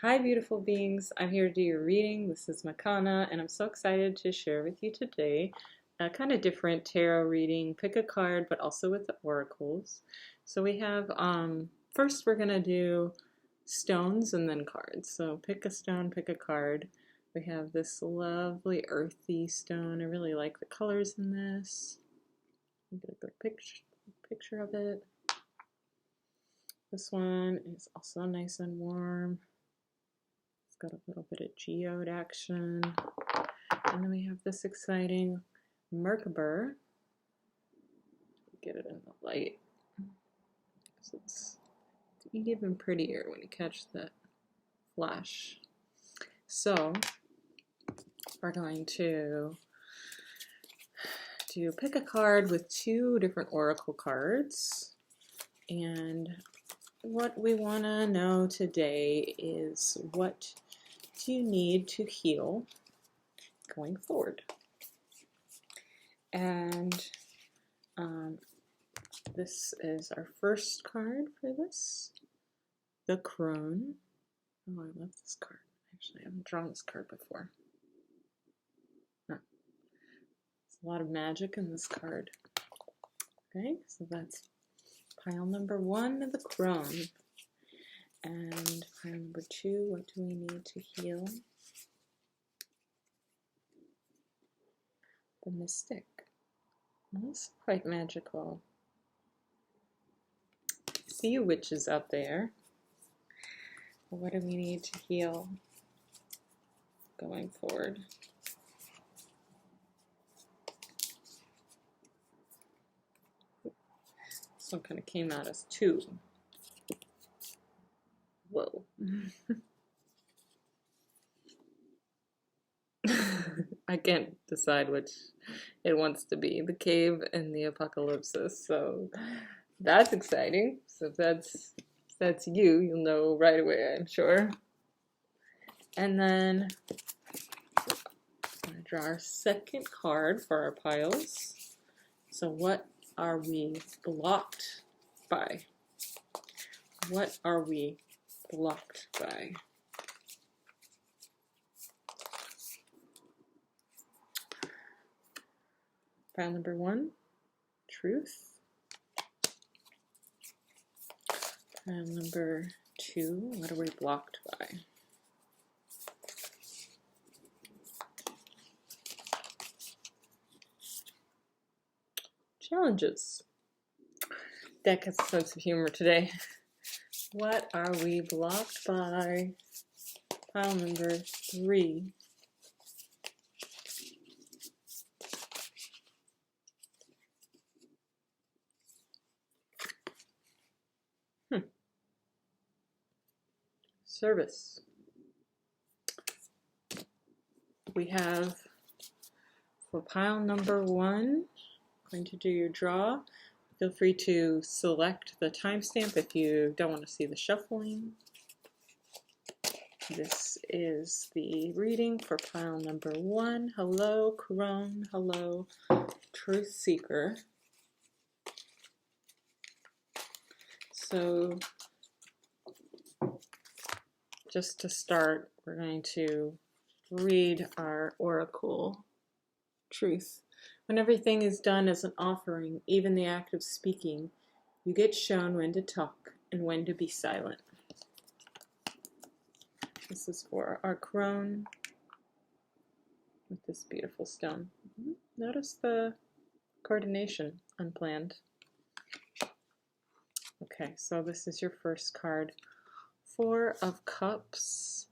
Hi, beautiful beings. I'm here to do your reading. This is MAKANA, and I'm so excited to share with you today a kind of different tarot reading. Pick a card, but also with the oracles. So we have, first we're going to do stones and then cards. So pick a stone, pick a card. We have this lovely earthy stone. I really like the colors in this. Get a good picture of it. This one is also nice and warm. It's got a little bit of geode action. And then we have this exciting Merkaba. Get it in the light. So it's even prettier when you catch that flash. So we're going to pick a card with two different oracle cards. And what we want to know today is, what do you need to heal going forward? And this is our first card for this, the Crone. Oh, I love this card. Actually, I haven't drawn this card before. Oh. There's a lot of magic in this card. Okay, so that's pile number 1 of the Crone. And pile number 2, what do we need to heal? The Mystic. Well, this is quite magical. See you witches out there. What do we need to heal going forward? This one kind of came out as 2. Whoa. I can't decide which it wants to be, the cave and the apocalypse. So that's exciting. So if that's you, you'll know right away, I'm sure. And then I'm going to draw our second card for our piles. So what are we blocked by? What are we blocked by? Pile number 1, truth. Pile number 2, what are we blocked by? Challenges. Deck has a sense of humor today. What are we blocked by? Pile number 3. Service. We have, for pile number 1, going to do your draw. Feel free to select the timestamp if you don't want to see the shuffling. This is the reading for pile number 1. Hello, Crone. Hello, Truth Seeker. So, just to start, we're going to read our oracle truth. When everything is done as an offering, even the act of speaking, you get shown when to talk and when to be silent. This is for our Crone with this beautiful stone. Notice the coordination, unplanned. Okay, so this is your first card. 4 of Cups.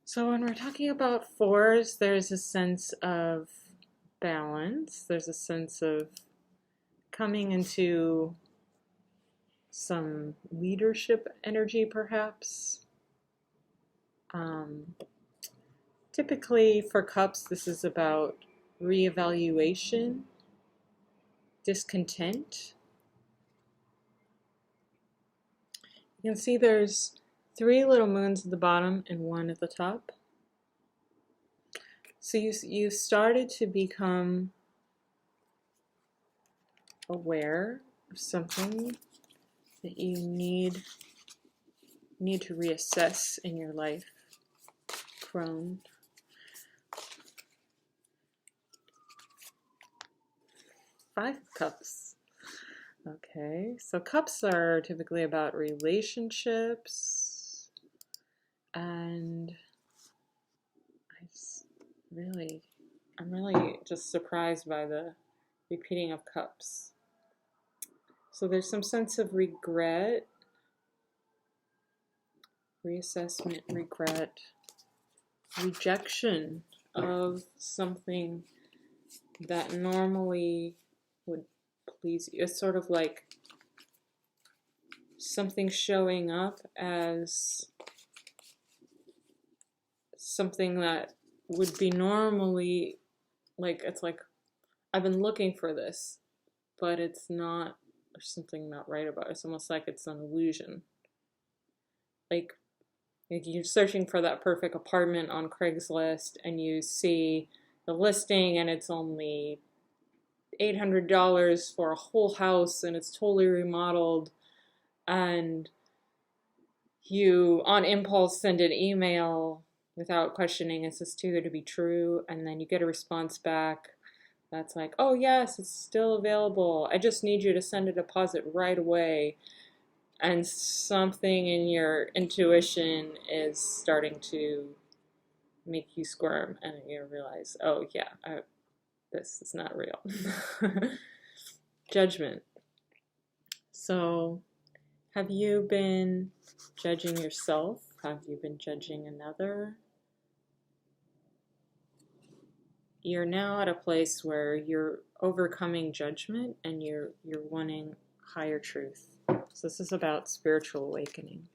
So when we're talking about 4s, there's a sense of balance. There's a sense of coming into some leadership energy, perhaps. Typically for Cups, this is about reevaluation, discontent. You can see there's 3 little moons at the bottom and 1 at the top. So you started to become aware of something that you need need to reassess in your life, crone. 5 of Cups. Okay, so cups are typically about relationships, and I'm really just surprised by the repeating of cups. So there's some sense of regret, reassessment, regret, rejection of something that normally would please you. It's sort of like something showing up as something that would be normally, like, it's like, I've been looking for this, but it's not, there's something not right about it. It's almost like it's an illusion. Like you're searching for that perfect apartment on Craigslist and you see the listing and it's only $800 for a whole house and it's totally remodeled, and you on impulse send an email without questioning, is this too good to be true? And then you get a response back that's like, oh yes, it's still available, I just need you to send a deposit right away. And something in your intuition is starting to make you squirm, and you realize, oh yeah, this is not real. Judgment. So have you been judging yourself? Have you been judging another? You're now at a place where you're overcoming judgment and you're wanting higher truth. So this is about spiritual awakening.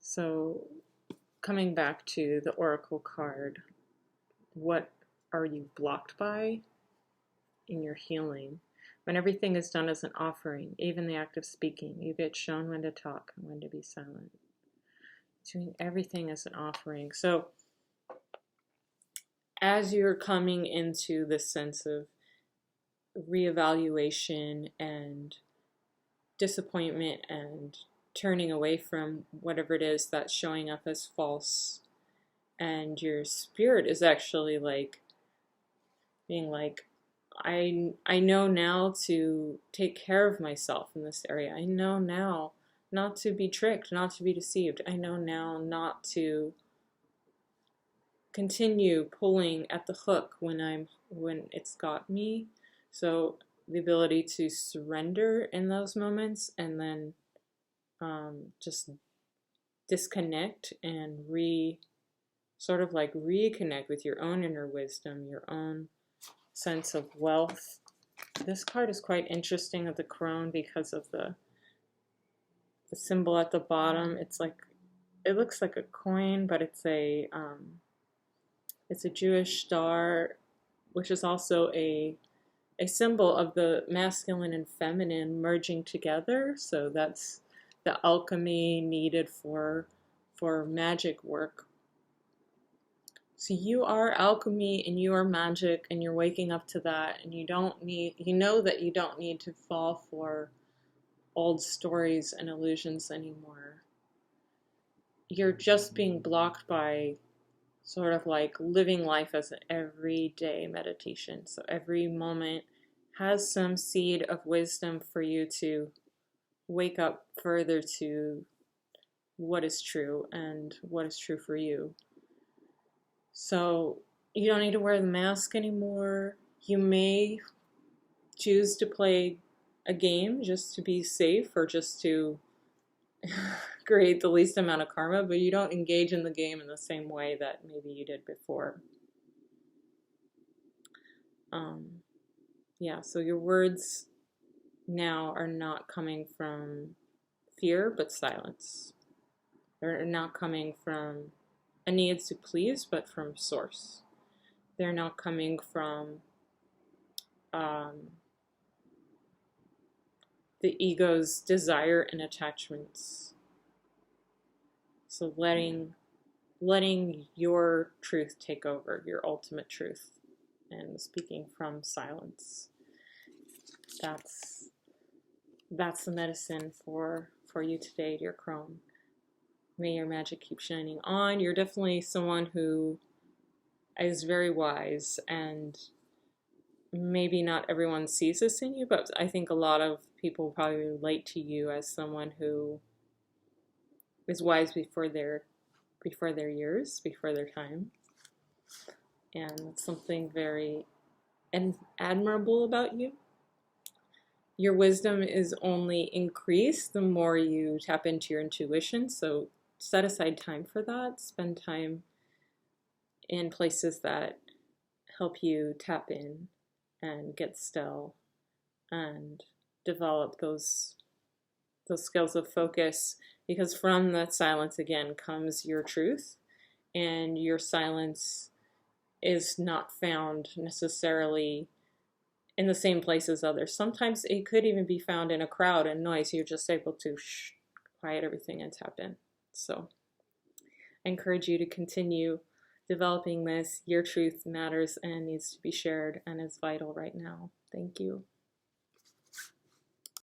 So coming back to the Oracle card, what are you blocked by in your healing? When everything is done as an offering, even the act of speaking, you get shown when to talk and when to be silent. Doing everything as an offering. So as you're coming into this sense of reevaluation and disappointment and turning away from whatever it is that's showing up as false, and your spirit is actually like being like, I know now to take care of myself in this area. I know now not to be tricked, not to be deceived. I know now not to continue pulling at the hook when it's got me. So the ability to surrender in those moments and then just disconnect and sort of like reconnect with your own inner wisdom, your own sense of wealth. This card is quite interesting of the crone because of the symbol at the bottom. It's like, it looks like a coin, but it's a Jewish star, which is also a symbol of the masculine and feminine merging together. So that's the alchemy needed for magic work. So you are alchemy and you are magic, and you're waking up to that, and you know that you don't need to fall for old stories and illusions anymore. You're just being blocked by sort of like living life as an everyday meditation. So every moment has some seed of wisdom for you to wake up further to what is true and what is true for you. So you don't need to wear the mask anymore. You may choose to play a game just to be safe or just to create the least amount of karma, but you don't engage in the game in the same way that maybe you did before. Yeah, so your words now are not coming from fear, but silence. They're not coming from a need to please, but from source. They're not coming from the ego's desire and attachments. So letting your truth take over, your ultimate truth, and speaking from silence. That's that's the medicine for you today, dear Crone. May your magic keep shining on. You're definitely someone who is very wise, and maybe not everyone sees this in you, but I think a lot of people probably relate to you as someone who is wise before their years, before their time. And it's something very admirable about you. Your wisdom is only increased the more you tap into your intuition, so set aside time for that. Spend time in places that help you tap in and get still and develop those skills of focus, because from that silence again comes your truth, and your silence is not found necessarily in the same place as others. Sometimes it could even be found in a crowd and noise. You're just able to quiet everything and tap in. So I encourage you to continue developing this. Your truth matters and needs to be shared and is vital right now. Thank you.